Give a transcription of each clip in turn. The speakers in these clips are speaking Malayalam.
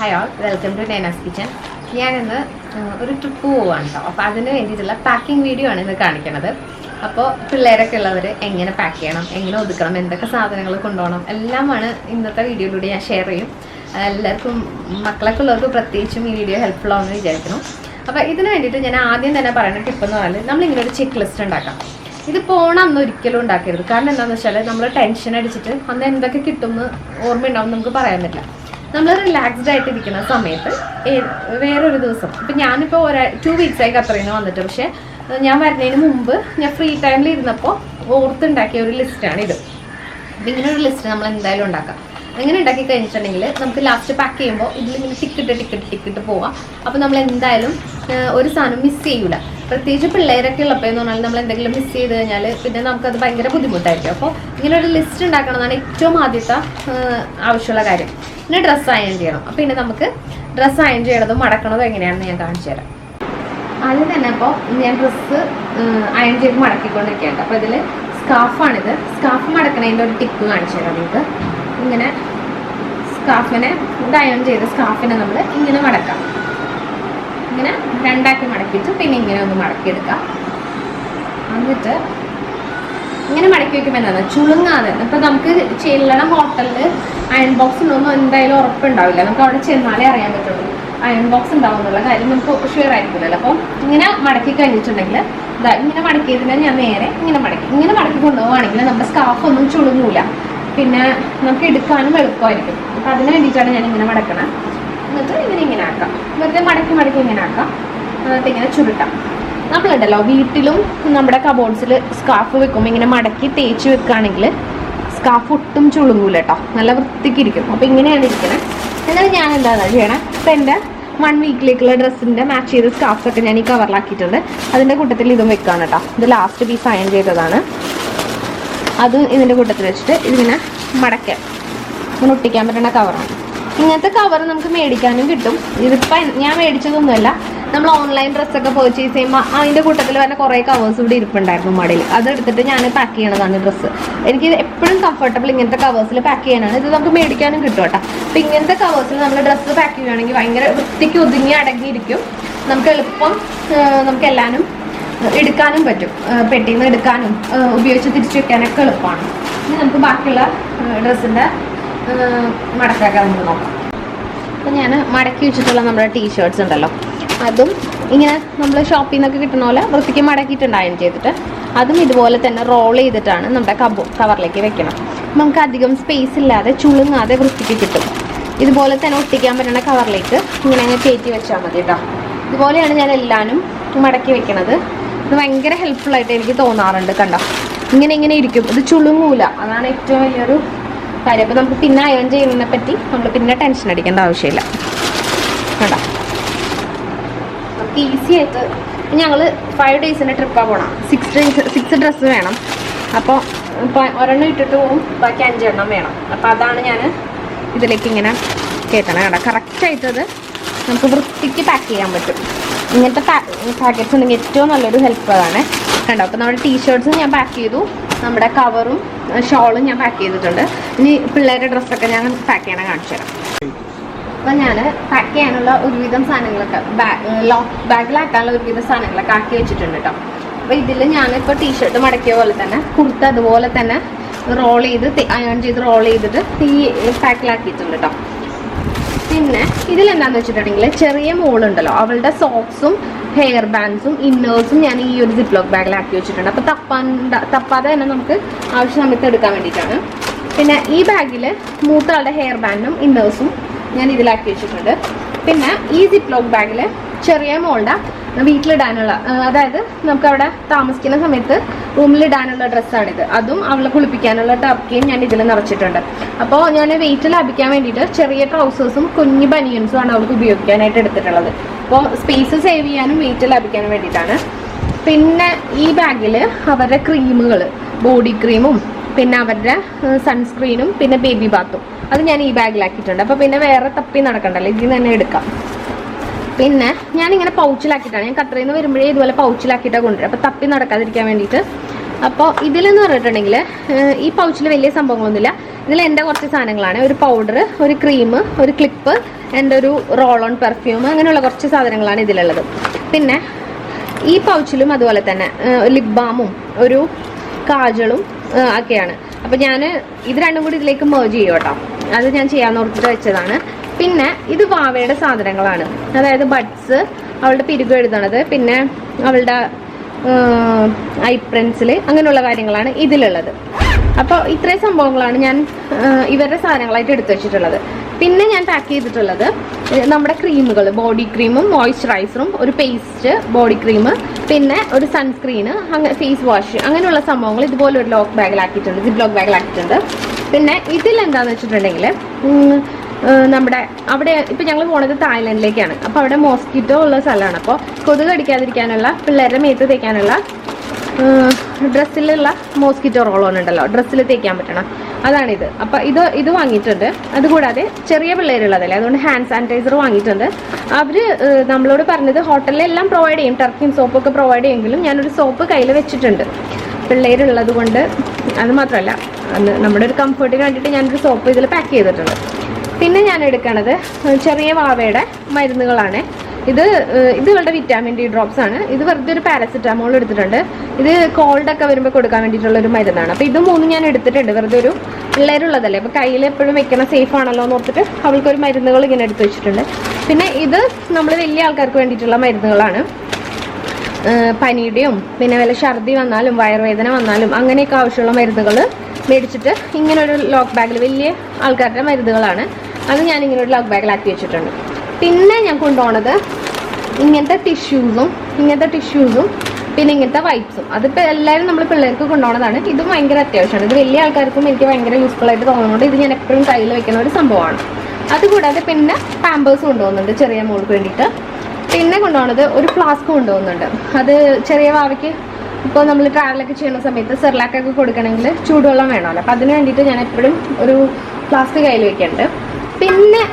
Hi all, welcome to Naina's Kitchen. ഞാനിന്ന് ഒരു ട്രിപ്പ് പോവാണ് കേട്ടോ. അപ്പോൾ അതിന് വേണ്ടിയിട്ടുള്ള പാക്കിംഗ് വീഡിയോ ആണ് ഇന്ന് കാണിക്കുന്നത്. അപ്പോൾ പിള്ളേരൊക്കെ ഉള്ളവർ എങ്ങനെ പാക്ക് ചെയ്യണം, എങ്ങനെ ഒതുക്കണം, എന്തൊക്കെ സാധനങ്ങൾ കൊണ്ടുപോകണം എല്ലാമാണ് ഇന്നത്തെ വീഡിയോയിലൂടെ ഞാൻ ഷെയർ ചെയ്യും. എല്ലാവർക്കും മക്കളൊക്കെ ഉള്ളവർക്ക് പ്രത്യേകിച്ചും ഈ വീഡിയോ ഹെൽപ്ഫുൾ ആവുമെന്ന് വിചാരിക്കണം. അപ്പോൾ ഇതിന് വേണ്ടിയിട്ട് ഞാൻ ആദ്യം തന്നെ പറയുന്ന ടിപ്പ് എന്ന് പറഞ്ഞാൽ നമ്മളിങ്ങനെ ഒരു ചെക്ക് ലിസ്റ്റ് ഉണ്ടാക്കാം. ഇത് പോണ അന്ന് ഒരിക്കലും ഉണ്ടാക്കരുത്. കാരണം എന്താണെന്ന് വെച്ചാൽ നമ്മൾ ടെൻഷൻ അടിച്ചിട്ട് അന്ന് എന്തൊക്കെ കിട്ടുമെന്ന് ഓർമ്മയുണ്ടാവും നമുക്ക് പറയാൻ പറ്റില്ല. നമ്മൾ റിലാക്സ്ഡ് ആയിട്ടിരിക്കുന്ന സമയത്ത് വേറൊരു ദിവസം ഇപ്പം ഞാനിപ്പോൾ 2 weeks ആയി ഖത്തറിൽ നിന്ന് വന്നിട്ട്, പക്ഷേ ഞാൻ വരുന്നതിന് മുമ്പ് ഞാൻ ഫ്രീ ടൈമിൽ ഇരുന്നപ്പോൾ ഓർത്തുണ്ടാക്കിയ ഒരു ലിസ്റ്റാണിത്. അപ്പം ഇങ്ങനെ ഒരു ലിസ്റ്റ് നമ്മൾ എന്തായാലും ഉണ്ടാക്കാം. അങ്ങനെ ഉണ്ടാക്കി കഴിഞ്ഞിട്ടുണ്ടെങ്കിൽ നമുക്ക് ലാസ്റ്റ് പാക്ക് ചെയ്യുമ്പോൾ ഇതിലിങ്ങനെ ടിക്കറ്റ് പോവാം. അപ്പോൾ നമ്മൾ എന്തായാലും ഒരു സാധനം മിസ് ചെയ്യൂല. പ്രത്യേകിച്ച് പിള്ളേരൊക്കെ ഉള്ളപ്പോൾ എന്ന് പറഞ്ഞാൽ നമ്മൾ എന്തെങ്കിലും മിസ് ചെയ്ത് കഴിഞ്ഞാൽ പിന്നെ നമുക്കത് ഭയങ്കര ബുദ്ധിമുട്ടായിരിക്കും. അപ്പോൾ ഇങ്ങനെ ഒരു ലിസ്റ്റ് ഉണ്ടാക്കണമെന്നാണ് ഏറ്റവും ആദ്യത്തെ ആവശ്യമുള്ള കാര്യം. പിന്നെ ഡ്രസ്സ് അയൺ ചെയ്യണം. അപ്പോൾ പിന്നെ നമുക്ക് ഡ്രസ്സ് അയൺ ചെയ്യണതും മടക്കണതും എങ്ങനെയാണെന്ന് ഞാൻ കാണിച്ചു തരാം. ആദ്യം തന്നെ അപ്പോൾ ഞാൻ ഡ്രസ്സ് അയൺ ചെയ്ത് മടക്കിക്കൊണ്ടിരിക്കുകയാണ്. അപ്പോൾ ഇതിൽ സ്കാർഫാണിത്. സ്കാർഫ് മടക്കണതിൻ്റെ ഒരു ടിപ്പ് കാണിച്ചു തരാം നിങ്ങൾക്ക്. ഇങ്ങനെ സ്കാർഫിനെ അയൺ ചെയ്ത് സ്കാർഫിനെ നമ്മൾ ഇങ്ങനെ മടക്കാം. ഇങ്ങനെ രണ്ടാക്കി മടക്കിയിട്ട് പിന്നെ ഇങ്ങനെ ഒന്ന് മടക്കിയെടുക്കാം. എന്നിട്ട് ഇങ്ങനെ മടക്കി വയ്ക്കുമ്പോൾ എന്താണ് ചുളുങ്ങാതെ. ഇപ്പം നമുക്ക് ചെല്ലണ ഹോട്ടലിൽ അയൺ ബോക്സ് ഉണ്ടോന്നും എന്തായാലും ഉറപ്പുണ്ടാവില്ല. നമുക്ക് അവിടെ ചെന്നാലേ അറിയാൻ പറ്റുള്ളൂ അയൺ ബോക്സ് ഉണ്ടാവും എന്നുള്ള കാര്യം നമുക്ക് ഷുവർ ആയിരിക്കില്ലല്ലോ. അപ്പം ഇങ്ങനെ മടക്കി കഴിഞ്ഞിട്ടുണ്ടെങ്കിൽ ഇങ്ങനെ മടക്കിയതിനെ ഞാൻ നേരെ ഇങ്ങനെ മടക്കി കൊണ്ടുപോവുകയാണെങ്കിൽ നമ്മുടെ സ്കാർഫ് ഒന്നും ചുളുങ്ങൂല. പിന്നെ നമുക്ക് എടുക്കാനും എളുപ്പമായിരിക്കും. അപ്പം അതിന് വേണ്ടിയിട്ടാണ് ഞാൻ ഇങ്ങനെ മടക്കണം. എന്നിട്ട് ഇങ്ങനെ ആക്കാം. വെറുതെ മടക്കി ഇങ്ങനെ ആക്കാം. എന്നിട്ട് ഇങ്ങനെ ചുരുട്ടാം. നമ്മളുണ്ടല്ലോ വീട്ടിലും നമ്മുടെ കബോർഡ്സിൽ സ്കാർഫ് വെക്കുമ്പോൾ ഇങ്ങനെ മടക്കി തേച്ച് വെക്കുകയാണെങ്കിൽ സ്കാർഫ് ഒട്ടും ചുളുങ്ങൂല കേട്ടോ. നല്ല വൃത്തിക്കിരിക്കും. അപ്പോൾ ഇങ്ങനെയാണ് ഇരിക്കണേ. എന്നാലും ഞാൻ എന്താണ് ചെയ്യണേ, ഇപ്പം എൻ്റെ 1 weekലേക്കുള്ള ഡ്രസ്സിൻ്റെ മാച്ച് ചെയ്ത സ്കാർഫൊക്കെ ഞാൻ ഈ കവറിലാക്കിയിട്ടുണ്ട്. അതിൻ്റെ കൂട്ടത്തിൽ ഇതും വെക്കുകയാണ് കേട്ടോ. ഇത് ലാസ്റ്റ് പീസ് അയൺ ചെയ്തതാണ്. അതും ഇതിൻ്റെ കൂട്ടത്തിൽ വെച്ചിട്ട് ഇതിങ്ങനെ മടക്കാൻ ഇങ്ങനെ ഒട്ടിക്കാൻ പറ്റുന്ന കവറാണ്. ഇങ്ങനത്തെ കവർ നമുക്ക് മേടിക്കാനും കിട്ടും. ഇതിപ്പം ഞാൻ മേടിച്ചതൊന്നുമല്ല. നമ്മൾ ഓൺലൈൻ ഡ്രസ്സൊക്കെ പർച്ചേസ് ചെയ്യുമ്പോൾ അതിൻ്റെ കൂട്ടത്തിൽ തന്നെ കുറേ കവേഴ്സ് ഇവിടെ ഇരിപ്പുണ്ടായിരുന്നു മടയിൽ. അതെടുത്തിട്ട് ഞാൻ പാക്ക് ചെയ്യണതാണ് ഡ്രസ്സ്. എനിക്ക് എപ്പോഴും കംഫർട്ടബിൾ ഇങ്ങനത്തെ കവേഴ്സിൽ പാക്ക് ചെയ്യാനാണ്. ഇത് നമുക്ക് മേടിക്കാനും കിട്ടും കേട്ടോ. അപ്പം ഇങ്ങനത്തെ കവേഴ്സിൽ നമ്മൾ ഡ്രസ്സ് പാക്ക് ചെയ്യുകയാണെങ്കിൽ ഭയങ്കര വൃത്തിക്ക് ഒതുങ്ങി അടങ്ങിയിരിക്കും. നമുക്ക് എളുപ്പം നമുക്ക് എല്ലാവരും എടുക്കാനും പറ്റും. പെട്ടിയിൽ നിന്ന് എടുക്കാനും ഉപയോഗിച്ച് തിരിച്ചു വെക്കാനൊക്കെ എളുപ്പമാണ്. ഇനി നമുക്ക് ബാക്കിയുള്ള ഡ്രസ്സിൻ്റെ മടക്കൊക്കെ നമുക്ക് നോക്കാം. അപ്പം ഞാൻ മടക്കി വെച്ചിട്ടുള്ള നമ്മുടെ ടീഷർട്ട്സ് ഉണ്ടല്ലോ, അതും ഇങ്ങനെ നമ്മൾ ഷോപ്പിൽ നിന്നൊക്കെ കിട്ടുന്ന പോലെ വൃത്തിക്ക് മടക്കിയിട്ടുണ്ട് അയൺ ചെയ്തിട്ട്. അതും ഇതുപോലെ തന്നെ റോൾ ചെയ്തിട്ടാണ് നമ്മുടെ കവറിലേക്ക് വെക്കണം. നമുക്ക് അധികം സ്പേസ് ഇല്ലാതെ ചുളുങ്ങാതെ വൃത്തിക്ക് കിട്ടും. ഇതുപോലെ തന്നെ ഒട്ടിക്കാൻ പറ്റുന്ന കവറിലേക്ക് ഇങ്ങനെ അങ്ങ് കയറ്റി വെച്ചാൽ മതി കേട്ടോ. ഇതുപോലെയാണ് ഞാൻ എല്ലാവരും മടക്കി വെക്കണത്. ഇത് ഭയങ്കര ഹെൽപ്ഫുള്ളായിട്ട് എനിക്ക് തോന്നാറുണ്ട്. കണ്ടോ, ഇങ്ങനെ ഇരിക്കും. ഇത് ചുളുങ്ങൂല. അതാണ് ഏറ്റവും വലിയൊരു കാര്യം. അപ്പോൾ നമുക്ക് പിന്നെ അയൺ ചെയ്യുന്നതിനെ പറ്റി നമ്മൾ പിന്നെ ടെൻഷൻ അടിക്കേണ്ട ആവശ്യമില്ല. കണ്ടോ, നമുക്ക് ഈസി ആയിട്ട്. ഞങ്ങൾ 5 days ട്രിപ്പാണ് പോകണം. 6 ഡ്രസ്സ് വേണം. അപ്പോൾ ഒരെണ്ണം ഇട്ടിട്ട് പോകും, ബാക്കി 5 എണ്ണം വേണം. അപ്പോൾ അതാണ് ഞാൻ ഇതിലേക്ക് ഇങ്ങനെ കയറ്റണം. കണ്ടോ, കറക്റ്റായിട്ടത് നമുക്ക് വൃത്തിക്ക് പാക്ക് ചെയ്യാൻ പറ്റും. ഇങ്ങനത്തെ പാക്കറ്റ്സ് ഉണ്ടെങ്കിൽ ഏറ്റവും നല്ലൊരു ഹെൽപ്പ് അതാണ്. കണ്ടോ, അപ്പോൾ നമ്മുടെ ടീഷർട്ട്സും ഞാൻ പാക്ക് ചെയ്തു, നമ്മുടെ കവറും ഷോളും ഞാൻ പാക്ക് ചെയ്തിട്ടുണ്ട്. ഇനി പിള്ളേരുടെ ഡ്രസ്സൊക്കെ ഞാൻ പാക്ക് ചെയ്യണം, കാണിച്ചു തരാം. അപ്പം ഞാൻ പാക്ക് ചെയ്യാനുള്ള ഒരുവിധം സാധനങ്ങളൊക്കെ ബാഗിലാക്കാനുള്ള ഒരുവിധം സാധനങ്ങളൊക്കെ ആക്കി വെച്ചിട്ടുണ്ട് കേട്ടോ. അപ്പോൾ ഇതിൽ ഞാനിപ്പോൾ ടീഷർട്ട് മടക്കിയ പോലെ തന്നെ കുർത്ത അതുപോലെ തന്നെ റോൾ ചെയ്ത് അയൺ ചെയ്ത് റോൾ ചെയ്തിട്ട് ഈ പാക്കിലാക്കിയിട്ടുണ്ട് കേട്ടോ. പിന്നെ ഇതിലെന്താണെന്ന് വെച്ചിട്ടുണ്ടെങ്കിൽ ചെറിയ മോളുണ്ടല്ലോ, അവളുടെ സോക്സും ഹെയർ ബാൻഡ്സും ഇന്നേഴ്സും ഞാൻ ഈ ഒരു സിപ്ലോക്ക് ബാഗിലാക്കി വെച്ചിട്ടുണ്ട്. അപ്പോൾ തപ്പാതെ തന്നെ നമുക്ക് ആവശ്യ സമയത്ത് എടുക്കാൻ വേണ്ടിയിട്ടാണ്. പിന്നെ ഈ ബാഗിൽ മൂത്ത ആളുടെ ഹെയർ ബാൻഡും ഇന്നേഴ്സും ഞാൻ ഇതിലാക്കി വെച്ചിട്ടുണ്ട്. പിന്നെ ഈ സിപ്ലോക്ക് ബാഗിൽ ചെറിയ മോളുടെ വീട്ടിലിടാനുള്ള, അതായത് നമുക്ക് അവിടെ താമസിക്കുന്ന സമയത്ത് റൂമിലിടാനുള്ള ഡ്രസ്സാണിത്. അതും അവളെ കുളിപ്പിക്കാനുള്ള ടർക്കിയും ഞാൻ ഇതിൽ നിറച്ചിട്ടുണ്ട്. അപ്പോൾ ഞാൻ വെയിറ്റ് ലാഭിക്കാൻ വേണ്ടിയിട്ട് ചെറിയ ട്രൗസേഴ്സും കുഞ്ഞു ബനിയൻസും ആണ് അവൾക്ക് ഉപയോഗിക്കാനായിട്ട് എടുത്തിട്ടുള്ളത്. അപ്പോൾ സ്പേസ് സേവ് ചെയ്യാനും വെയിറ്റ് ലാഭിക്കാനും വേണ്ടിയിട്ടാണ്. പിന്നെ ഈ ബാഗിൽ അവരുടെ ക്രീമുകൾ, ബോഡി ക്രീമും പിന്നെ അവരുടെ സൺസ്ക്രീനും പിന്നെ ബേബി ബാത്തും അത് ഞാൻ ഈ ബാഗിലാക്കിയിട്ടുണ്ട്. അപ്പോൾ പിന്നെ വേറെ തപ്പി നടക്കണ്ടല്ലോ, ഇതിൽ തന്നെ എടുക്കാം. പിന്നെ ഞാനിങ്ങനെ പൗച്ചിലാക്കിയിട്ടാണ്, ഞാൻ ഖത്തറിൽ നിന്ന് വരുമ്പോഴേ ഇതുപോലെ പൗച്ചിലാക്കിയിട്ടാണ് കൊണ്ടുവരും. അപ്പോൾ തപ്പി നടക്കാതിരിക്കാൻ വേണ്ടിയിട്ട്. അപ്പോൾ ഇതിലെന്ന് പറഞ്ഞിട്ടുണ്ടെങ്കിൽ ഈ പൗച്ചിൽ വലിയ സംഭവങ്ങളൊന്നുമില്ല. ഇതിൽ എൻ്റെ കുറച്ച് സാധനങ്ങളാണ്. ഒരു പൗഡർ, ഒരു ക്രീം, ഒരു ക്ലിപ്പ്, എൻ്റെ ഒരു റോൾ ഓൺ പെർഫ്യൂം, അങ്ങനെയുള്ള കുറച്ച് സാധനങ്ങളാണ് ഇതിലുള്ളത്. പിന്നെ ഈ പൗച്ചിലും അതുപോലെ തന്നെ ലിപ് ബാമും ഒരു കാജളും ഒക്കെയാണ്. അപ്പോൾ ഞാൻ ഇത് രണ്ടും കൂടി ഇതിലേക്ക് മേർജ് ചെയ്യും കേട്ടോ. അത് ഞാൻ ചെയ്യാൻ ഓർത്തിട്ട് വെച്ചതാണ്. പിന്നെ ഇത് വാവയുടെ സാധനങ്ങളാണ്, അതായത് ബഡ്സ്, അവളുടെ പിരുഗ് എഴുതണത്, പിന്നെ അവളുടെ ഐ പെൻസിൽ, അങ്ങനെയുള്ള കാര്യങ്ങളാണ് ഇതിലുള്ളത്. അപ്പോൾ ഇത്രയും സംഭവങ്ങളാണ് ഞാൻ ഇവരുടെ സാധനങ്ങളായിട്ട് എടുത്തു വെച്ചിട്ടുള്ളത്. പിന്നെ ഞാൻ പാക്ക് ചെയ്തിട്ടുള്ളത് നമ്മുടെ ക്രീമുകൾ, ബോഡി ക്രീമും മോയ്സ്ചറൈസറും ഒരു പേസ്റ്റ്, ബോഡി ക്രീം, പിന്നെ ഒരു സൺസ്ക്രീന്, അങ്ങനെ ഫേസ് വാഷ്, അങ്ങനെയുള്ള സംഭവങ്ങൾ ഇതുപോലെ ഒരു ലോക്ക് ബാഗിലാക്കിയിട്ടുണ്ട്, സിപ്പ് ലോക്ക് ബാഗിലാക്കിയിട്ടുണ്ട്. പിന്നെ ഇതിലെന്താണെന്ന് വെച്ചിട്ടുണ്ടെങ്കിൽ നമ്മുടെ അവിടെ ഇപ്പം ഞങ്ങൾ പോണത് തായ്ലൻഡിലേക്കാണ്. അപ്പോൾ അവിടെ മോസ്കിറ്റോ ഉള്ള സ്ഥലമാണ്. അപ്പോൾ കൊതുക് കടിക്കാതിരിക്കാനുള്ള, പിള്ളേരുടെ മേത്ത് തേക്കാനുള്ള ഡ്രസ്സിലുള്ള മോസ്കിറ്റോ റോൾ ഓൺ ഉണ്ടല്ലോ, ഡ്രസ്സിൽ തേക്കാൻ പറ്റണം, അതാണിത്. അപ്പം ഇത് വാങ്ങിയിട്ടുണ്ട്. അതുകൂടാതെ ചെറിയ പിള്ളേരുള്ളതല്ലേ, അതുകൊണ്ട് ഹാൻഡ് സാനിറ്റൈസർ വാങ്ങിയിട്ടുണ്ട്. അവർ നമ്മളോട് പറഞ്ഞത് ഹോട്ടലിലെല്ലാം പ്രൊവൈഡ് ചെയ്യും, ടർക്കിയും സോപ്പൊക്കെ പ്രൊവൈഡ് ചെയ്യുമെങ്കിലും ഞാനൊരു സോപ്പ് കയ്യിൽ വെച്ചിട്ടുണ്ട് പിള്ളേരുള്ളത് കൊണ്ട്. അത് മാത്രമല്ല, നമ്മുടെ ഒരു കംഫർട്ടിന് വേണ്ടിയിട്ട് ഞാനൊരു സോപ്പ് ഇതിൽ പാക്ക് ചെയ്തിട്ടുണ്ട്. പിന്നെ ഞാൻ എടുക്കണത് ചെറിയ വാവയുടെ മരുന്നുകളാണ്. ഇത് ഇവളുടെ വിറ്റാമിൻ ഡി ഡ്രോപ്സ് ആണ്. ഇത് വെറുതെ ഒരു പാരസിറ്റാമോൾ എടുത്തിട്ടുണ്ട്. ഇത് കോൾഡൊക്കെ വരുമ്പോൾ കൊടുക്കാൻ വേണ്ടിയിട്ടുള്ള ഒരു മരുന്നാണ്. അപ്പോൾ ഇത് മൂന്നും ഞാൻ എടുത്തിട്ടുണ്ട്. വെറുതെ ഒരു പിള്ളേരുള്ളതല്ലേ, അപ്പോൾ കയ്യിൽ എപ്പോഴും വെക്കണ സേഫ് ആണല്ലോ എന്ന് ഓർത്തിട്ട് അവൾക്കൊരു മരുന്നുകൾ ഇങ്ങനെ എടുത്ത് വെച്ചിട്ടുണ്ട്. പിന്നെ ഇത് നമ്മൾ വലിയ ആൾക്കാർക്ക് വേണ്ടിയിട്ടുള്ള മരുന്നുകളാണ്. പനിയുടെയും പിന്നെ വല്ല ഛർദി വന്നാലും വയറുവേദന വന്നാലും അങ്ങനെയൊക്കെ ആവശ്യമുള്ള മരുന്നുകൾ മേടിച്ചിട്ട് ഇങ്ങനെ ഒരു ലോക്ക് ബാഗിൽ, വലിയ ആൾക്കാരുടെ മരുന്നുകളാണ്, അത് ഞാൻ ഇങ്ങനെ ഒരു ലോക്ക് ബാഗിലാക്കി വെച്ചിട്ടുണ്ട്. പിന്നെ ഞാൻ കൊണ്ടുപോണത് ഇങ്ങനത്തെ ടിഷ്യൂസും പിന്നെ ഇങ്ങനത്തെ വൈപ്സും. അതിപ്പോൾ എല്ലാവരും നമ്മൾ പിള്ളേർക്ക് കൊണ്ടുപോകുന്നതാണ്. ഇതും ഭയങ്കര അത്യാവശ്യമാണ്. ഇത് വലിയ ആൾക്കാർക്കും എനിക്ക് ഭയങ്കര യൂസ്ഫുൾ ആയിട്ട് തോന്നുന്നുണ്ട്. ഇത് ഞാൻ എപ്പോഴും കയ്യിൽ വെക്കുന്ന ഒരു സംഭവമാണ്. അതുകൂടാതെ പിന്നെ പാമ്പേഴ്സ് കൊണ്ടുപോകുന്നുണ്ട് ചെറിയ മോൾക്ക് വേണ്ടിയിട്ട്. പിന്നെ കൊണ്ടുപോകുന്നത് ഒരു ഫ്ലാസ്ക് കൊണ്ടുപോകുന്നുണ്ട്. അത് ചെറിയ വാവയ്ക്ക് ഇപ്പോൾ നമ്മൾ ട്രാവലൊക്കെ ചെയ്യുന്ന സമയത്ത് സെർലാക്കൊക്കെ കൊടുക്കണമെങ്കിൽ ചൂടുവെള്ളം വേണമല്ലോ, അപ്പോൾ അതിന് വേണ്ടിയിട്ട് ഞാൻ എപ്പോഴും ഒരു ഫ്ലാസ്ക് കയ്യിൽ വെക്കുന്നുണ്ട്. പിന്നെ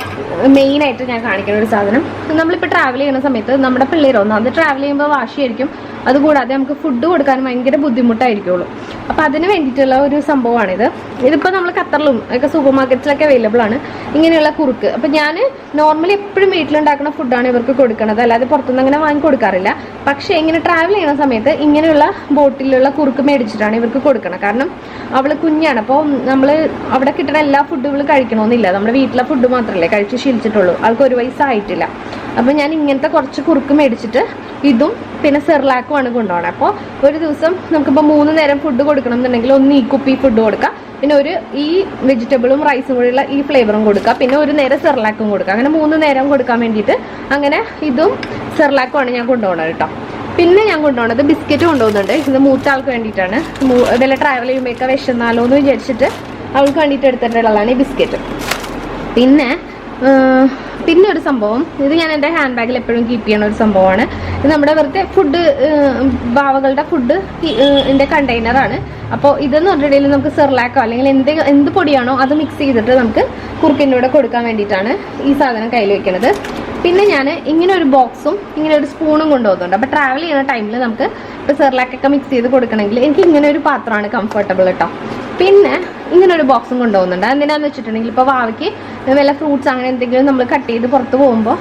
മെയിനായിട്ട് ഞാൻ കാണിക്കുന്ന ഒരു സാധനം, നമ്മളിപ്പോൾ ട്രാവൽ ചെയ്യുന്ന സമയത്ത് നമ്മുടെ പിള്ളേരൊന്നും അത് ട്രാവൽ ചെയ്യുമ്പോൾ വാശിയായിരിക്കും. അതുകൂടാതെ നമുക്ക് ഫുഡ് കൊടുക്കാൻ ഭയങ്കര ബുദ്ധിമുട്ടായിരിക്കുള്ളൂ. അപ്പോൾ അതിന് വേണ്ടിയിട്ടുള്ള ഒരു സംഭവമാണിത്. ഇതിപ്പോൾ നമ്മൾ ഖത്തറിലും ഒക്കെ സൂപ്പർ മാർക്കറ്റ്സിലൊക്കെ അവൈലബിൾ ആണ് ഇങ്ങനെയുള്ള കുറുക്ക്. അപ്പോൾ ഞാൻ നോർമലി എപ്പോഴും വീട്ടിലുണ്ടാക്കുന്ന ഫുഡാണ് ഇവർക്ക് കൊടുക്കുന്നത്, അല്ലാതെ പുറത്തുനിന്ന് അങ്ങനെ വാങ്ങി കൊടുക്കാറില്ല. പക്ഷേ ഇങ്ങനെ ട്രാവൽ ചെയ്യുന്ന സമയത്ത് ഇങ്ങനെയുള്ള ബോട്ടിലുള്ള കുറുക്ക് മേടിച്ചിട്ടാണ് ഇവർക്ക് കൊടുക്കണം. കാരണം അവൾ കുഞ്ഞാണ്, അപ്പോൾ നമ്മൾ അവിടെ കിട്ടുന്ന എല്ലാ ഫുഡുകളും കഴിക്കണമെന്നില്ല. നമ്മുടെ വീട്ടിലെ ഫുഡ് മാത്രമല്ലേ കഴിച്ച് ശീലിച്ചിട്ടുള്ളൂ, ആൾക്ക് 1 വയസ്സായിട്ടില്ല. അപ്പോൾ ഞാൻ ഇങ്ങനത്തെ കുറച്ച് കുറുക്ക് മേടിച്ചിട്ട് ഇതും പിന്നെ സെർലാക്കുമാണ് കൊണ്ടുപോകണം. അപ്പോൾ ഒരു ദിവസം നമുക്കിപ്പോൾ 3 നേരം ഫുഡ് കൊടുക്കണം എന്നുണ്ടെങ്കിൽ ഒന്ന് ഈ കുപ്പി ഫുഡ് കൊടുക്കാം, പിന്നെ ഈ വെജിറ്റബിളും റൈസും കൂടിയുള്ള ഈ ഫ്ലേവറും കൊടുക്കുക, പിന്നെ 1 നേരം സെർലാക്കും കൊടുക്കുക. അങ്ങനെ 3 നേരം കൊടുക്കാൻ വേണ്ടിയിട്ട് അങ്ങനെ ഇതും സെർലാക്കുമാണ് ഞാൻ കൊണ്ടുപോകണത് കേട്ടോ. പിന്നെ ഞാൻ കൊണ്ടുപോകുന്നത് ബിസ്ക്കറ്റ് കൊണ്ടുപോകുന്നുണ്ട്. ഇത് മൂത്ത ആൾക്ക് വേണ്ടിയിട്ടാണ്. ഇതെല്ലാം ട്രാവൽ ചെയ്യുമ്പോഴൊക്കെ വിശന്നാലോ എന്ന് വിചാരിച്ചിട്ട് അവൾക്ക് വേണ്ടിയിട്ട് എടുത്തിട്ടുള്ളതാണ് ഈ ബിസ്ക്കറ്റ്. പിന്നെ ഒരു സംഭവം, ഇത് ഞാൻ എൻ്റെ ഹാൻഡ് ബാഗിൽ എപ്പോഴും കീപ്പ് ചെയ്യണ ഒരു സംഭവമാണ്. ഇത് നമ്മുടെ വെറുതെ ഫുഡ്, ബാവകളുടെ ഫുഡ് ഇതിൻ്റെ കണ്ടെയ്നറാണ്. അപ്പോൾ ഇതെന്ന് പറഞ്ഞിട്ടുണ്ടെങ്കിൽ നമുക്ക് സെർലാക്കോ അല്ലെങ്കിൽ എന്ത് പൊടിയാണോ അത് മിക്സ് ചെയ്തിട്ട് നമുക്ക് കുറുക്കിൻ്റെ കൂടെ കൊടുക്കാൻ വേണ്ടിയിട്ടാണ് ഈ സാധനം കയ്യിൽ വെക്കുന്നത്. പിന്നെ ഞാൻ ഇങ്ങനെ ഒരു ബോക്സും ഇങ്ങനെ ഒരു സ്പൂണും കൊണ്ടുപോകുന്നുണ്ട്. അപ്പോൾ ട്രാവൽ ചെയ്യുന്ന ടൈമിൽ നമുക്ക് ഇപ്പോൾ സെർലാക്കൊക്കെ മിക്സ് ചെയ്ത് കൊടുക്കണമെങ്കിൽ എനിക്ക് ഇങ്ങനെ ഒരു പാത്രമാണ് കംഫർട്ടബിൾ കേട്ടോ. പിന്നെ ഇങ്ങനെ ഒരു ബോക്സും കൊണ്ടുപോകുന്നുണ്ട്. എന്തിനാന്ന് വെച്ചിട്ടുണ്ടെങ്കിൽ ഇപ്പോൾ വാവയ്ക്ക് വല്ല ഫ്രൂട്ട്സ് അങ്ങനെ എന്തെങ്കിലും നമ്മൾ കട്ട് ചെയ്ത് പുറത്ത് പോകുമ്പോൾ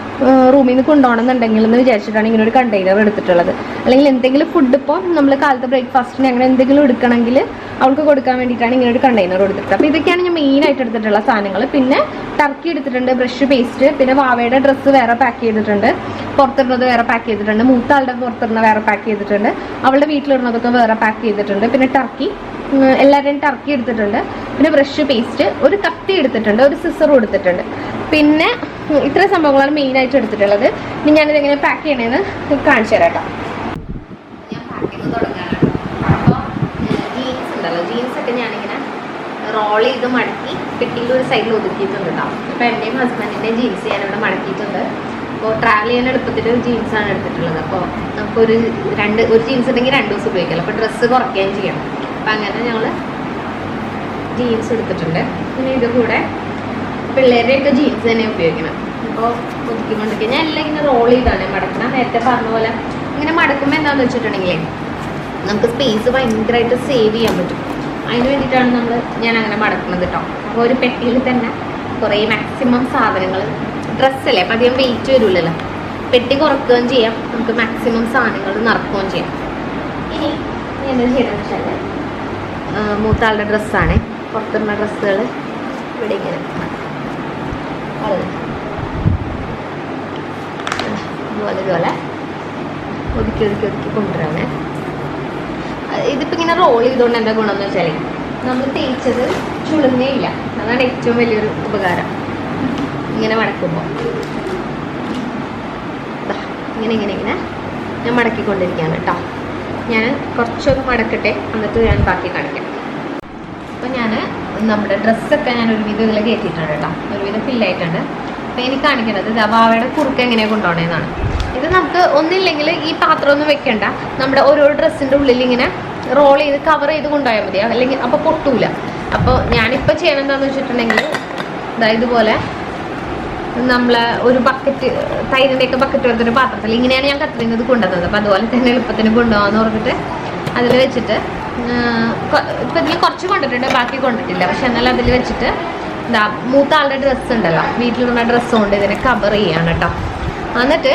റൂമിൽ നിന്ന് കൊണ്ടുപോകണമെന്നുണ്ടെങ്കിൽ എന്ന് വിചാരിച്ചിട്ടാണ് ഇങ്ങനെ ഒരു കണ്ടെയ്നർ എടുത്തിട്ടുള്ളത്. അല്ലെങ്കിൽ എന്തെങ്കിലും ഫുഡ് ഇപ്പോൾ നമ്മൾ കാലത്ത് ബ്രേക്ക്ഫാസ്റ്റിന് അങ്ങനെ എന്തെങ്കിലും എടുക്കണമെങ്കിൽ അവൾക്ക് കൊടുക്കാൻ വേണ്ടിയിട്ടാണ് ഇങ്ങനെ ഒരു കണ്ടെയ്നർ എടുത്തിട്ട്. അപ്പോൾ ഇതൊക്കെയാണ് ഞാൻ മെയിനായിട്ട് എടുത്തിട്ടുള്ള സാധനങ്ങൾ. പിന്നെ ടർക്കി എടുത്തിട്ടുണ്ട്, ബ്രഷ്, പേസ്റ്റ്, പിന്നെ വാവയുടെ ഡ്രസ്സ് വേറെ പാക്ക് ചെയ്തിട്ടുണ്ട്, പുറത്തിടുന്നത് വേറെ പാക്ക് ചെയ്തിട്ടുണ്ട്, മൂത്ത ആളുടെ പുറത്തിടുന്ന വേറെ പാക്ക് ചെയ്തിട്ടുണ്ട്, അവളുടെ വീട്ടിലിടുന്നതൊക്കെ വേറെ പാക്ക് ചെയ്തിട്ടുണ്ട്. പിന്നെ ടർക്കി, എല്ലാവരുടെയും ടർക്കി എടുത്തിട്ടുണ്ട്. പിന്നെ ബ്രഷ്, പേസ്റ്റ്, ഒരു കത്തി എടുത്തിട്ടുണ്ട്, ഒരു സിസറും എടുത്തിട്ടുണ്ട്. പിന്നെ ഇത്ര സംഭവങ്ങളാണ് മെയിനായിട്ട് എടുത്തിട്ടുള്ളത്. ഇനി ഞാനിത് എങ്ങനെ പാക്ക് ചെയ്യണമെന്ന് കാണിച്ചു തരാം കേട്ടോ. ഞാൻ പാക്ക് ചെയ്ത് തുടങ്ങാനാണ്. അപ്പോൾ ജീൻസ് ഉണ്ടല്ലോ, ജീൻസൊക്കെ ഞാനിങ്ങനെ റോൾ ചെയ്ത് മടക്കി പെട്ടിയിൽ ഒരു സൈഡിൽ ഒതുക്കിയിട്ടുണ്ട് കേട്ടോ. അപ്പോൾ എൻ്റെയും ഹസ്ബൻഡിൻ്റെയും ജീൻസ് ഞാനിവിടെ മടക്കിയിട്ടുണ്ട്. അപ്പോൾ ട്രാവൽ ചെയ്യാൻ എളുപ്പത്തിൽ ഒരു ജീൻസാണ് എടുത്തിട്ടുള്ളത്. അപ്പോൾ നമുക്കൊരു ജീൻസ് ഉണ്ടെങ്കിൽ 2 ദിവസം ഉപയോഗിക്കാം. അപ്പോൾ ഡ്രസ്സ് കുറയ്ക്കുകയും ചെയ്യണം. അപ്പം അങ്ങനെ ഞങ്ങൾ ജീൻസ് എടുത്തിട്ടുണ്ട്. പിന്നെ ഇത് കൂടെ പിള്ളേരുടെയൊക്കെ ജീൻസ് തന്നെ ഉപയോഗിക്കണം. അപ്പോൾ ഒതുക്കിക്കൊണ്ടിരിക്കുക. ഞാൻ എല്ലാം ഇങ്ങനെ റോൾ ചെയ്താണ് മടക്കണം. നേരത്തെ പറഞ്ഞ പോലെ ഇങ്ങനെ മടക്കുമ്പോൾ എന്താണെന്ന് വെച്ചിട്ടുണ്ടെങ്കിൽ നമുക്ക് സ്പേസ് ഭയങ്കരമായിട്ട് സേവ് ചെയ്യാൻ പറ്റും. അതിന് വേണ്ടിയിട്ടാണ് ഞാൻ അങ്ങനെ മടക്കുന്നത് കേട്ടോ. അപ്പോൾ ഒരു പെട്ടിയിൽ തന്നെ കുറേ മാക്സിമം സാധനങ്ങൾ ഡ്രസ്സല്ലേ, അപ്പം അധികം വെയിറ്റ് വരില്ലല്ലോ. പെട്ടി കുറക്കുകയും ചെയ്യാം, നമുക്ക് മാക്സിമം സാധനങ്ങൾ നിറക്കുകയും ചെയ്യാം. ഇനി എന്താ ചെയ്യണമെന്ന് വെച്ചാൽ മൂത്താളുടെ ഡ്രസ്സാണ്, പുറത്തുള്ള ഡ്രസ്സുകൾ ഇവിടെ ഇങ്ങനെ ഇതുപോലെ ഒതുക്കി കൊണ്ടുവരാണ്. ഇതിപ്പോൾ ഇങ്ങനെ റോൾ ചെയ്തുകൊണ്ട് എന്താ ഗുണമെന്ന് വെച്ചാൽ നമ്മൾ തേച്ചത് ചുളുങ്ങേ ഇല്ല. അതാണ് ഏറ്റവും വലിയൊരു ഉപകാരം. ഇങ്ങനെ മടക്കുമ്പോൾ ഇങ്ങനെ ഞാൻ മടക്കിക്കൊണ്ടിരിക്കുകയാണ് കേട്ടോ. ഞാൻ കുറച്ചൊന്ന് മടക്കട്ടെ, എന്നിട്ട് ഞാൻ ബാക്കി കാണിക്കാം. അപ്പോൾ ഞാൻ നമ്മുടെ ഡ്രസ്സൊക്കെ ഞാൻ ഒരുവിധം ഇതിൽ കയറ്റിയിട്ടുണ്ട് കേട്ടോ, ഒരുവിധം ഫില്ലായിട്ടുണ്ട്. അപ്പോൾ എനിക്ക് കാണിക്കേണ്ടത് വാവയുടെ കുറുക്ക് എങ്ങനെയാണ് കൊണ്ടുപോകണേന്നാണ്. ഇത് നമുക്ക് ഒന്നില്ലെങ്കിൽ ഈ പാത്രമൊന്നും വെക്കണ്ട, നമ്മുടെ ഓരോ ഡ്രസ്സിൻ്റെ ഉള്ളിൽ ഇങ്ങനെ റോൾ ചെയ്ത് കവർ ചെയ്ത് കൊണ്ടുപോയാൽ മതി, അല്ലെങ്കിൽ അപ്പോൾ പൊട്ടൂല. അപ്പോൾ ഞാനിപ്പോൾ ചെയ്യണം എന്താണെന്ന് വെച്ചിട്ടുണ്ടെങ്കിൽ ഇതുപോലെ നമ്മൾ ഒരു ബക്കറ്റ്, തൈരിൻ്റെയൊക്കെ ബക്കറ്റ് പോലത്തെ പാത്രത്തിൽ ഇങ്ങനെയാണ് ഞാൻ കത്തിരിക്കുന്നത് കൊണ്ടുവന്നത്. അപ്പോൾ അതുപോലെ തന്നെ എളുപ്പത്തിന് കൊണ്ടുപോകാമെന്ന് പറഞ്ഞിട്ട് അതിൽ വെച്ചിട്ട് ഇപ്പം ഇതിൽ കുറച്ച് കൊണ്ടിട്ടുണ്ട്, ബാക്കി കൊണ്ടിട്ടില്ല. പക്ഷെ എന്നാലും അതിൽ വെച്ചിട്ട് മൂത്താളുടെ ഡ്രസ്സ് ഉണ്ടല്ലോ, വീട്ടിലുള്ള ഡ്രസ്സ് കൊണ്ട് ഇതിനെ കവർ ചെയ്യാണ് കേട്ടോ. എന്നിട്ട്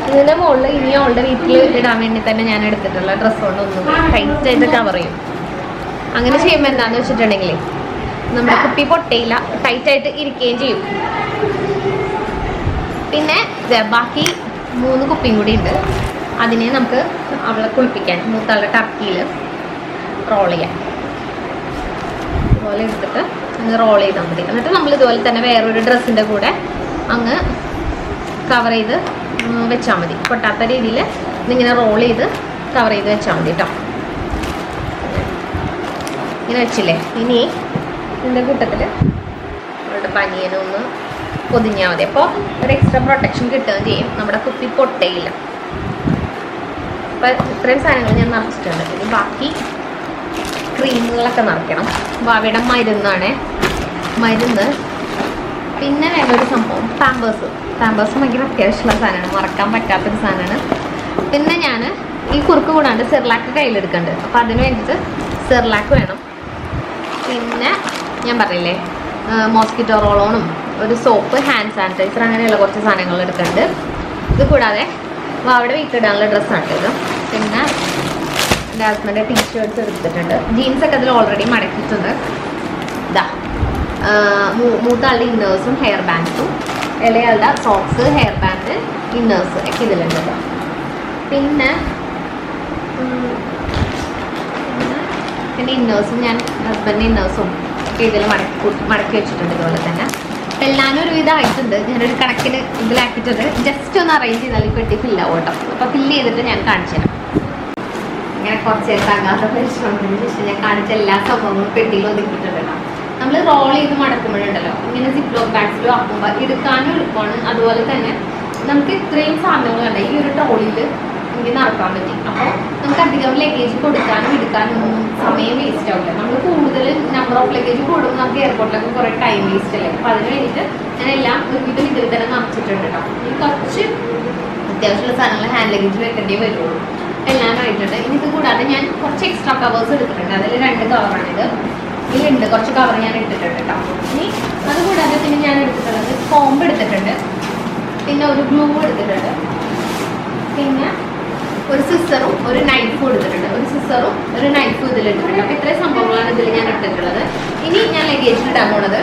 ഇതിൻ്റെ മുകളിൽ ഇനി അവളുടെ വീട്ടിൽ ഇടാൻ വേണ്ടി തന്നെ ഞാൻ എടുത്തിട്ടുള്ള ഡ്രസ്സ് കൊണ്ട് ഒന്നും ടൈറ്റായിട്ട് കവർ ചെയ്യും. അങ്ങനെ ചെയ്യുമ്പോൾ എന്താണെന്ന് വെച്ചിട്ടുണ്ടെങ്കിൽ നമ്മുടെ കുപ്പി പൊട്ടയില്ല, ടൈറ്റായിട്ട് ഇരിക്കുകയും ചെയ്യും. പിന്നെ ബാക്കി 3 കുപ്പിയും കൂടി ഉണ്ട്, അതിനെ നമുക്ക് അവളെ കുളിപ്പിക്കാൻ മൂത്താളുടെ ടർക്കിയിൽ റോൾ ചെയ്യാം. ഇതുപോലെ എടുത്തിട്ട് അങ്ങ് റോൾ ചെയ്താൽ മതി. എന്നിട്ട് നമ്മൾ ഇതുപോലെ തന്നെ വേറൊരു ഡ്രസ്സിൻ്റെ കൂടെ അങ്ങ് കവർ ചെയ്ത് വെച്ചാൽ മതി. പൊട്ടാത്ത രീതിയിൽ ഇതിങ്ങനെ റോൾ ചെയ്ത് കവർ ചെയ്ത് വെച്ചാൽ മതി കേട്ടോ. ഇങ്ങനെ വെച്ചില്ലേ, ഇനി ഇതിൻ്റെ കൂട്ടത്തിൽ അവളുടെ ബനിയനൊന്ന് പൊതിഞ്ഞാൽ മതി. അപ്പോൾ ഒരു എക്സ്ട്രാ പ്രൊട്ടക്ഷൻ കിട്ടുകയും ചെയ്യും, നമ്മുടെ കുപ്പി പൊട്ടയില്ല. അപ്പോൾ ഇത്രയും സാധനങ്ങൾ ഞാൻ നിറച്ചിട്ടുണ്ട്. ഇനി ബാക്കി ക്രീമുകളൊക്കെ നിറയ്ക്കണം. ഭാവിയുടെ മരുന്നാണ്, മരുന്ന്. പിന്നെ വേറൊരു സംഭവം പാമ്പേഴ്സ് ഭയങ്കര അത്യാവശ്യമുള്ള സാധനമാണ്, മറക്കാൻ പറ്റാത്തൊരു സാധനമാണ്. പിന്നെ ഞാൻ ഈ കുറുക്ക് കൂടാണ്ട് സെർലാക്ക് കയ്യിലെടുക്കുന്നുണ്ട്, അപ്പോൾ അതിന് വേണ്ടിയിട്ട് സെർലാക്ക് വേണം. പിന്നെ ഞാൻ പറയില്ലേ മോസ്കിറ്റോ റോളോണും ഒരു സോപ്പ്, ഹാൻഡ് സാനിറ്റൈസർ, അങ്ങനെയുള്ള കുറച്ച് സാധനങ്ങൾ എടുക്കുന്നുണ്ട്. ഇത് കൂടാതെ അവിടെ വീട്ടിലിടാനുള്ള ഡ്രസ്സാണ് ഇത്. പിന്നെ എൻ്റെ ഹസ്ബൻഡ് ടീഷർട്ട്സ് എടുത്തിട്ടുണ്ട്, ജീൻസൊക്കെ അതിൽ ഓൾറെഡി മടക്കിയിട്ടുണ്ട്. ഇതാ മൂത്താളുടെ ഇന്നേഴ്സും ഹെയർ ബാൻഡ്സും, ഇളയാളുടെ സോക്സ്, ഹെയർ ബാൻഡ്, ഇന്നേഴ്സ് ഒക്കെ ഇതിലുണ്ട്. പിന്നെ ഇന്നേഴ്സും ഞാൻ ഹസ്ബൻഡിൻ്റെ ഇന്നേഴ്സും ഒക്കെ ഇതിൽ മടക്കി വെച്ചിട്ടുണ്ട്. ഇതുപോലെ തന്നെ എല്ലാവരും ഒരുവിധം ആയിട്ടുണ്ട്. ഞാനൊരു കണക്കിന് ഇതിലാക്കിയിട്ടുണ്ട്. ജസ്റ്റ് ഒന്ന് അറേഞ്ച് ചെയ്താൽ ഈ പെട്ടി ഫില്ലാവും കേട്ടോ. അപ്പോൾ ഫില്ല് ചെയ്തിട്ട് ഞാൻ കാണിച്ചു തരാം. ഇങ്ങനെ കുറച്ച് നേരത്തെ അകാത്ത പരിശ്രമത്തിന് ശേഷം ഞാൻ കാണിച്ച എല്ലാ സംഭവങ്ങളും പെട്ടിയിൽ ഒതുക്കിയിട്ടുണ്ട് കേട്ടോ. നമ്മൾ റോൾ ചെയ്ത് മടക്കുമ്പോഴുണ്ടല്ലോ, ഇങ്ങനെ സിപ്പ് ലോക്ക് ബാഗ്സിലും ആക്കുമ്പോൾ എടുക്കാനും എളുപ്പമാണ്. അതുപോലെ തന്നെ നമുക്ക് ഇത്രയും സാധനങ്ങളുണ്ട് ഈ ഒരു ട്രോളിയിൽ എനിക്ക് നടക്കാൻ പറ്റി. അപ്പോൾ നമുക്ക് അധികം ലഗേജ് കൊടുക്കാനും എടുക്കാനും ഒന്നും സമയം വേസ്റ്റ് ആവില്ല. നമ്മൾ കൂടുതൽ നമ്പർ ഓഫ് ലഗേജ് കൂടുമ്പോൾ നമുക്ക് എയർപോർട്ടിലൊക്കെ കുറേ ടൈം വേസ്റ്റ് അല്ലേ. അപ്പോൾ അതിന് വേണ്ടിയിട്ട് ഞാൻ എല്ലാം ഒരുവിധം ഇതിൽ തന്നെ നിറച്ചിട്ടുണ്ട് കേട്ടോ. ഇനി കുറച്ച് അത്യാവശ്യമുള്ള സാധനങ്ങൾ ഹാൻഡ് ലഗേജ് വെക്കേണ്ടേ വരുള്ളൂ. എല്ലാം ആയിട്ടുണ്ട്. ഇനി ഇത് കൂടാതെ ഞാൻ കുറച്ച് എക്സ്ട്രാ കവേഴ്സ് എടുത്തിട്ടുണ്ട്. അതിൽ 2 കവറാണിത്. ഇതിലുണ്ട് കുറച്ച് കവർ ഞാൻ എടുത്തിട്ടുണ്ട് കേട്ടോ. ഇനി അതുകൂടാതെ പിന്നെ ഞാൻ എടുത്തിട്ടുള്ളത് കോമ്പ് എടുത്തിട്ടുണ്ട്, പിന്നെ ഒരു ഗ്ലൂ എടുത്തിട്ടുണ്ട്, പിന്നെ ഒരു സിസറും ഒരു നൈഫും എടുത്തിട്ടുണ്ട്. ഒരു സിസറും ഒരു നൈഫും ഇതിലെടുത്തിട്ടുണ്ട്. അപ്പോൾ ഇത്രയും സംഭവങ്ങളാണ് ഇതിൽ ഞാൻ എടുത്തിട്ടുള്ളത്. ഇനി ഞാൻ ലഗേജിൽ ഇടാൻ പോണത്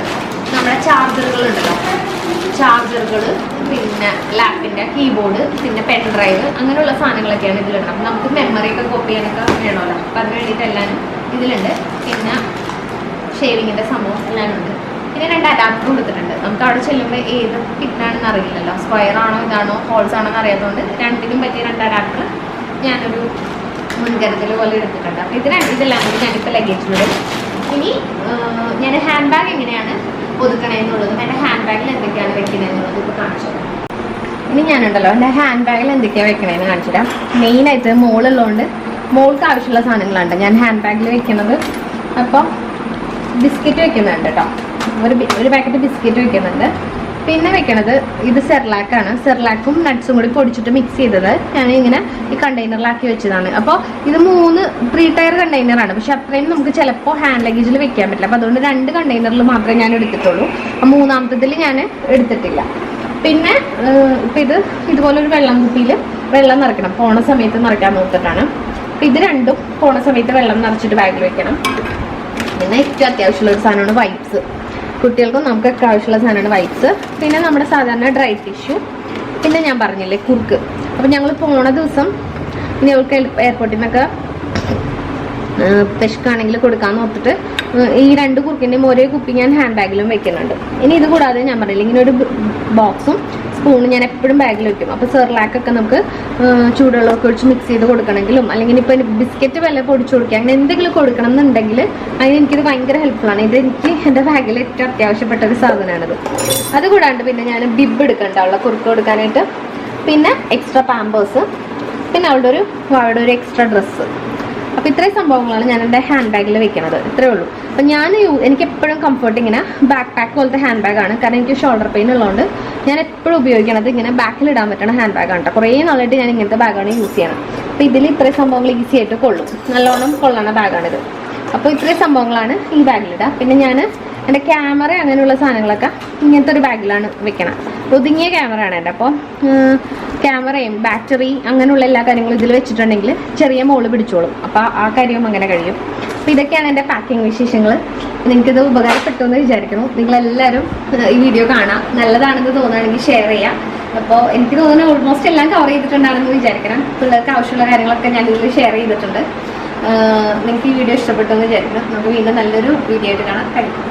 നമ്മുടെ ചാർജറുകളുണ്ടല്ലോ, ചാർജറുകൾ, പിന്നെ ലാപ്പിൻ്റെ കീബോർഡ്, പിന്നെ പെൻ ഡ്രൈവ്, അങ്ങനെയുള്ള സാധനങ്ങളൊക്കെയാണ് ഇതിലിടണം. അപ്പം നമുക്ക് മെമ്മറിയൊക്കെ കോപ്പി ചെയ്യാനൊക്കെ വേണമല്ലോ, അപ്പം അതിന് വേണ്ടിയിട്ട് എല്ലാം ഇതിലുണ്ട്. പിന്നെ ഷേവിങ്ങിൻ്റെ സംഭവം എല്ലാം ഉണ്ട്. പിന്നെ 2 അഡാപ്റ്റർ കൊടുത്തിട്ടുണ്ട്. നമുക്ക് അവിടെ ചെല്ലുമ്പോൾ ഏത് ഫിറ്റാണെന്ന് അറിയില്ലല്ലോ, സ്ക്വയർ ആണോ ഇതാണോ ഹോൾസ് ആണോ എന്ന് അറിയാത്തതുകൊണ്ട് രണ്ടിനും പറ്റിയ 2 അഡാപ്റ്റർ ഞാനൊരു മുൻകരുതൽ പോലെ എടുത്തിട്ടുണ്ട്. അപ്പോൾ ഇതെല്ലാം കൂടി ഞാനിപ്പോൾ ലഗേജിലൂടെ. ഇനി ഞാൻ ഹാൻഡ് ബാഗ് എങ്ങനെയാണ് ഒതുക്കണമെന്നുള്ളതും എൻ്റെ ഹാൻഡ് ബാഗിൽ എന്തൊക്കെയാണ് വെക്കണമെന്നുള്ളതും ഇപ്പോൾ കാണിച്ചു തരാം. ഇനി ഞാനുണ്ടല്ലോ എൻ്റെ ഹാൻഡ് ബാഗിൽ എന്തൊക്കെയാണ് വെക്കണമെന്ന് കാണിച്ചു തരാം. മെയിനായിട്ട് മോളുള്ളതുകൊണ്ട് മോൾക്ക് ആവശ്യമുള്ള സാധനങ്ങളാണ് ഞാൻ ഹാൻഡ് ബാഗിൽ വെക്കുന്നത്. അപ്പോൾ ബിസ്ക്കറ്റ് വെക്കുന്നുണ്ട് കേട്ടോ, ഒരു പാക്കറ്റ് ബിസ്ക്കറ്റ് വെക്കുന്നുണ്ട്. പിന്നെ വെക്കണത് ഇത് സെർലാക്കാണ്. സെർലാക്കും നട്ട്സും കൂടി പൊടിച്ചിട്ട് മിക്സ് ചെയ്തത് ഞാൻ ഇങ്ങനെ ഈ കണ്ടെയ്നറിലാക്കി വെച്ചതാണ്. അപ്പോൾ ഇത് 3 ടയർ കണ്ടെയ്നറാണ്. പക്ഷെ അത്രയും നമുക്ക് ചിലപ്പോൾ ഹാൻഡ് ലഗേജിൽ വെക്കാൻ പറ്റില്ല. അപ്പോൾ അതുകൊണ്ട് 2 കണ്ടെയ്നറിൽ മാത്രമേ ഞാൻ എടുത്തിട്ടുള്ളൂ. 3ാമത്തതിൽ ഞാൻ എടുത്തിട്ടില്ല. പിന്നെ ഇപ്പം ഇതുപോലൊരു വെള്ളം കുപ്പിയിൽ വെള്ളം നിറയ്ക്കണം. പോണ സമയത്ത് നിറയ്ക്കാൻ നോക്കിയിട്ടാണ്. അപ്പം ഇത് രണ്ടും പോണ സമയത്ത് വെള്ളം നിറച്ചിട്ട് ബാഗിൽ വെക്കണം. പിന്നെ ഏറ്റവും അത്യാവശ്യമുള്ള ഒരു സാധനമാണ് വൈപ്സ്. കുട്ടികൾക്കും നമുക്കൊക്കെ ആവശ്യമുള്ള സാധനമാണ് വൈപ്സ്. പിന്നെ നമ്മുടെ സാധാരണ ഡ്രൈ ടിഷ്യൂ. പിന്നെ ഞാൻ പറഞ്ഞില്ലേ കുറുക്ക്. അപ്പം ഞങ്ങൾ പോണ ദിവസം ഇനി അവൾക്ക് എയർപോർട്ടിൽ നിന്നൊക്കെ പെഷ്കാണെങ്കിൽ കൊടുക്കാമെന്ന് ഓർത്തിട്ട് ഈ 2 കുറുക്കിൻ്റെയും ഒരേ കുപ്പി ഞാൻ ഹാൻഡ് ബാഗിലും വെക്കുന്നുണ്ട്. ഇനി ഇത് കൂടാതെ ഞാൻ പറഞ്ഞില്ല, ഇങ്ങനെ ഒരു ബോക്സും സ്പൂണും ഞാൻ എപ്പോഴും ബാഗിൽ വെക്കും. അപ്പോൾ സെർലാക്കൊക്കെ നമുക്ക് ചൂടുവെള്ളമൊക്കെ ഒഴിച്ച് മിക്സ് ചെയ്ത് കൊടുക്കണമെങ്കിലും അല്ലെങ്കിൽ ഇപ്പോൾ ബിസ്ക്കറ്റ് വല്ല പൊടിച്ചു കൊടുക്കുക അങ്ങനെ എന്തെങ്കിലും കൊടുക്കണം എന്നുണ്ടെങ്കിൽ അതിന് എനിക്കിത് ഭയങ്കര ഹെൽപ്ഫുള്ളാണ്. ഇത് എനിക്ക് എൻ്റെ ബാഗിൽ ഏറ്റവും അത്യാവശ്യപ്പെട്ട ഒരു സാധനമാണിത്. അതുകൂടാണ്ട് പിന്നെ ഞാൻ ബിബ് എടുക്കണ്ട അവളുടെ കുറുക്ക് കൊടുക്കാനായിട്ട്. പിന്നെ എക്സ്ട്രാ പാമ്പേഴ്സ്. പിന്നെ അവളുടെ ഒരു എക്സ്ട്രാ ഡ്രസ്സ്. അപ്പോൾ ഇത്രയും സംഭവങ്ങളാണ് ഞാൻ എൻ്റെ ഹാൻഡ് ബാഗിൽ വെക്കുന്നത്. ഇത്രയേ ഉള്ളൂ. അപ്പം എനിക്ക് എപ്പോഴും കംഫർട്ട് ഇങ്ങനെ ബാക്ക് പാക്ക് പോലത്തെ ഹാൻഡ് ബാഗാണ്. കാരണം എനിക്ക് ഷോൾഡർ പെയിൻ ഉള്ളതുകൊണ്ട് ഞാൻ എപ്പോഴും ഉപയോഗിക്കണത് ഇങ്ങനെ ബാക്കിൽ ഇടാൻ പറ്റുന്ന ഹാൻഡ് ബാഗാണ് കേട്ടോ. കുറേ നാളായിട്ട് ഞാൻ ഇങ്ങനത്തെ ബാഗാണ് യൂസ് ചെയ്യണം. അപ്പോൾ ഇതിൽ ഇത്രയും സംഭവങ്ങൾ ഈസി ആയിട്ട് കൊള്ളും. നല്ലോണം കൊള്ളണ ബാഗാണിത്. അപ്പോൾ ഇത്രയും സംഭവങ്ങളാണ് ഈ ബാഗിലിടുക. പിന്നെ ഞാൻ എൻ്റെ ക്യാമറ അങ്ങനെയുള്ള സാധനങ്ങളൊക്കെ ഇങ്ങനത്തെ ഒരു ബാഗിലാണ് വെക്കണം. ഒതുങ്ങിയ ക്യാമറ ആണ് എൻ്റെ. അപ്പോൾ ക്യാമറയും ബാറ്ററി അങ്ങനെയുള്ള എല്ലാ കാര്യങ്ങളും ഇതിൽ വെച്ചിട്ടുണ്ടെങ്കിൽ ചെറിയ മോള് പിടിച്ചോളും. അപ്പോൾ ആ കാര്യവും അങ്ങനെ കഴിയും. അപ്പോൾ ഇതൊക്കെയാണ് എൻ്റെ പാക്കിംഗ് വിശേഷങ്ങൾ. നിങ്ങൾക്കിത് ഉപകാരപ്പെട്ടു എന്ന് വിചാരിക്കുന്നു. നിങ്ങളെല്ലാവരും ഈ വീഡിയോ കാണാം. നല്ലതാണെന്ന് തോന്നുകയാണെങ്കിൽ ഷെയർ ചെയ്യാം. അപ്പോൾ എനിക്ക് തോന്നുന്നു ഓൾമോസ്റ്റ് എല്ലാം കവർ ചെയ്തിട്ടുണ്ടാണെന്ന് വിചാരിക്കണം. പിള്ളേർക്ക് ആവശ്യമുള്ള കാര്യങ്ങളൊക്കെ ഞാൻ ഇതിൽ ഷെയർ ചെയ്തിട്ടുണ്ട്. നിങ്ങൾക്ക് ഈ വീഡിയോ ഇഷ്ടപ്പെട്ടു എന്ന് വിചാരിക്കണം. നമുക്ക് വീണ്ടും നല്ലൊരു വീഡിയോ ആയിട്ട് കാണാം. കഴിക്കും.